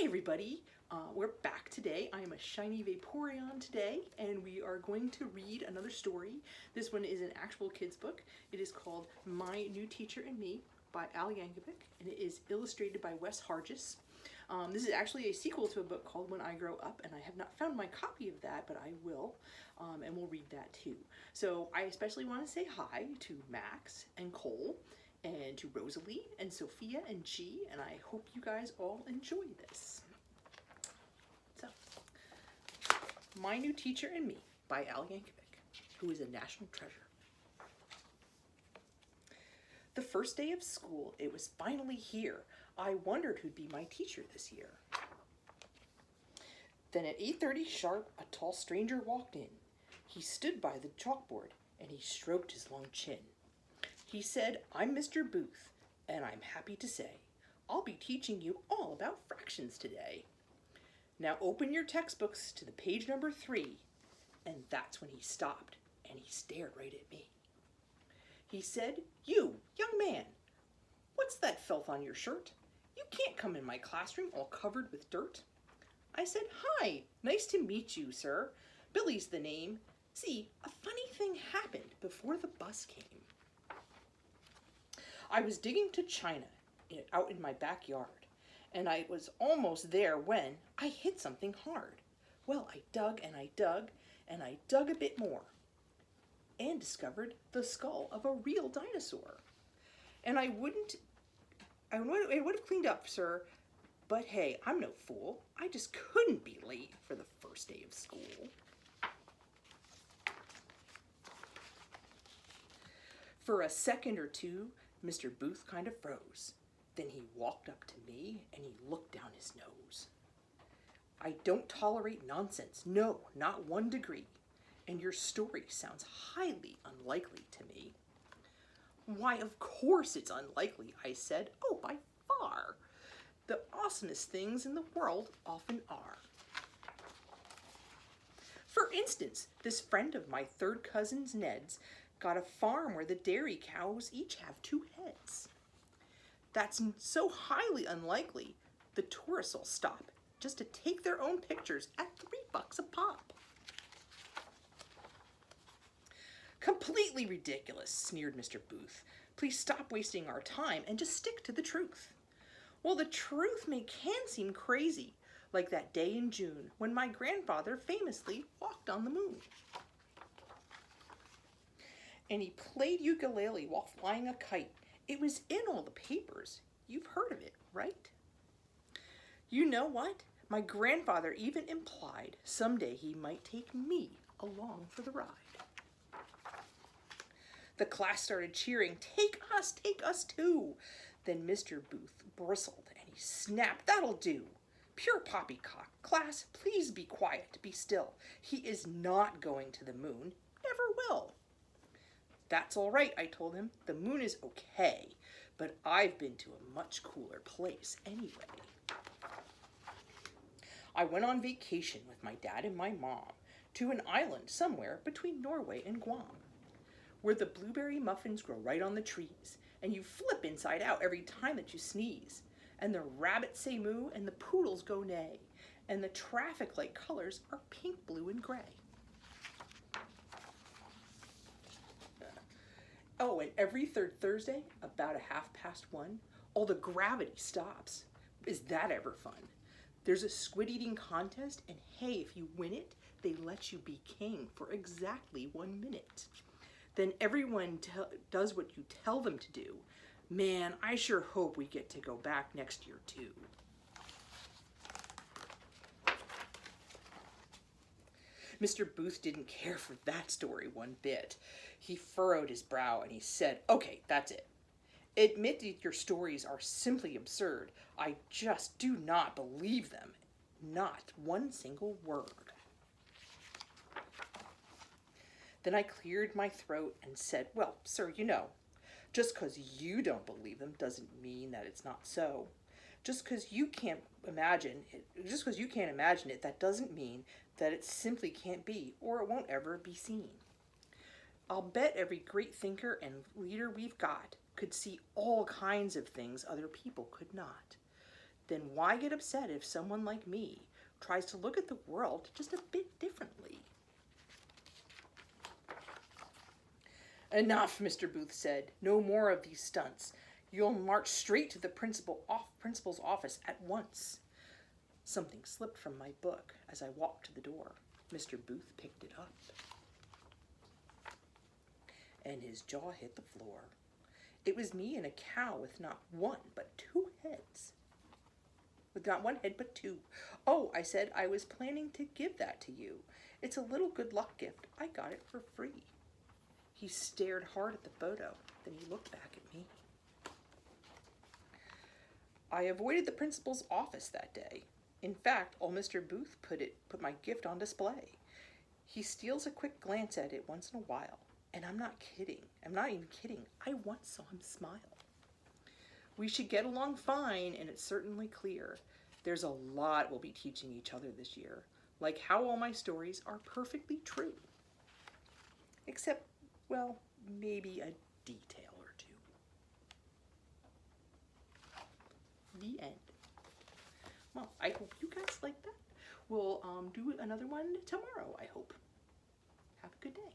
Hey everybody, we're back today. I am a shiny Vaporeon today, and we are going to read another story. This one is an actual kid's book. It is called My New Teacher and Me by Yankovic, and it is illustrated by Wes Hargis. This is actually a sequel to a book called When I Grow Up, and I have not found my copy of that, but I will, and we'll read that too. So I especially want to say hi to Max and Cole, and to Rosalie and Sophia and G, and I hope you guys all enjoy this. So, My New Teacher and Me by Yankovic, who is a national treasure. The first day of school, it was finally here. I wondered who'd be my teacher this year. Then at 8:30 sharp, a tall stranger walked in. He stood by the chalkboard, and he stroked his long chin. He said, "I'm Mr. Booth, and I'm happy to say I'll be teaching you all about fractions today. Now open your textbooks to the page number 3." And that's when he stopped, and he stared right at me. He said, "You, young man, what's that filth on your shirt? You can't come in my classroom all covered with dirt." I said, "Hi, nice to meet you, sir. Billy's the name. See, a funny thing happened before the bus came. I was digging to China out in my backyard, and I was almost there when I hit something hard. Well, I dug and I dug, and I dug a bit more, and discovered the skull of a real dinosaur. And it would have cleaned up, sir, but hey, I'm no fool. I just couldn't be late for the first day of school." For a second or two, Mr. Booth kind of froze. Then he walked up to me and he looked down his nose. "I don't tolerate nonsense, no, not 1 degree. And your story sounds highly unlikely to me." "Why, of course it's unlikely," I said. "Oh, by far. The awesomest things in the world often are. For instance, this friend of my third cousin's Ned's got a farm where the dairy cows each have 2 heads. That's so highly unlikely, the tourists will stop just to take their own pictures at $3 a pop." "Completely ridiculous," sneered Mr. Booth. "Please stop wasting our time and just stick to the truth." "Well, the truth can seem crazy, like that day in June when my grandfather famously walked on the moon. And he played ukulele while flying a kite. It was in all the papers. You've heard of it, right? You know what? My grandfather even implied someday he might take me along for the ride." The class started cheering, take us too." Then Mr. Booth bristled and he snapped, "That'll do. Pure poppycock. Class, please be quiet, be still. He is not going to the moon, never will." "That's all right," I told him. "The moon is okay, but I've been to a much cooler place anyway. I went on vacation with my dad and my mom to an island somewhere between Norway and Guam, where the blueberry muffins grow right on the trees, and you flip inside out every time that you sneeze, and the rabbits say moo and the poodles go neigh, and the traffic light colors are pink, blue, and gray. Oh, and every third Thursday, about 1:30, all the gravity stops. Is that ever fun? There's a squid eating contest, and hey, if you win it, they let you be king for exactly 1 minute. Then everyone does what you tell them to do. Man, I sure hope we get to go back next year too." Mr. Booth didn't care for that story one bit. He furrowed his brow and he said, "Okay, that's it. Admit that your stories are simply absurd. I just do not believe them. Not one single word." Then I cleared my throat and said, "Well, sir, just because you don't believe them doesn't mean that it's not so. Just because you can't imagine it, that doesn't mean that it simply can't be, or it won't ever be seen. I'll bet every great thinker and leader we've got could see all kinds of things other people could not. then why get upset if someone like me tries to look at the world just a bit differently? Enough, Mr. Booth said. No more of these stunts. You'll march straight to the principal's office at once. Something slipped from my book as I walked to the door. Mr. Booth picked it up, and his jaw hit the floor. It was me and a cow with not one but two heads. With not one head but two. Oh, I said, I was planning to give that to you. It's a little good luck gift. I got it for free. He stared hard at the photo, then he looked back at me. I avoided the principal's office that day. In fact, old Mr. Booth put my gift on display. He steals a quick glance at it once in a while, and I'm not kidding. I'm not even kidding. I once saw him smile. We should get along fine, and it's certainly clear. There's a lot we'll be teaching each other this year, like how all my stories are perfectly true. Except, well, maybe a detail or two. The end. Well, I hope you guys like that. We'll do another one tomorrow, I hope. Have a good day.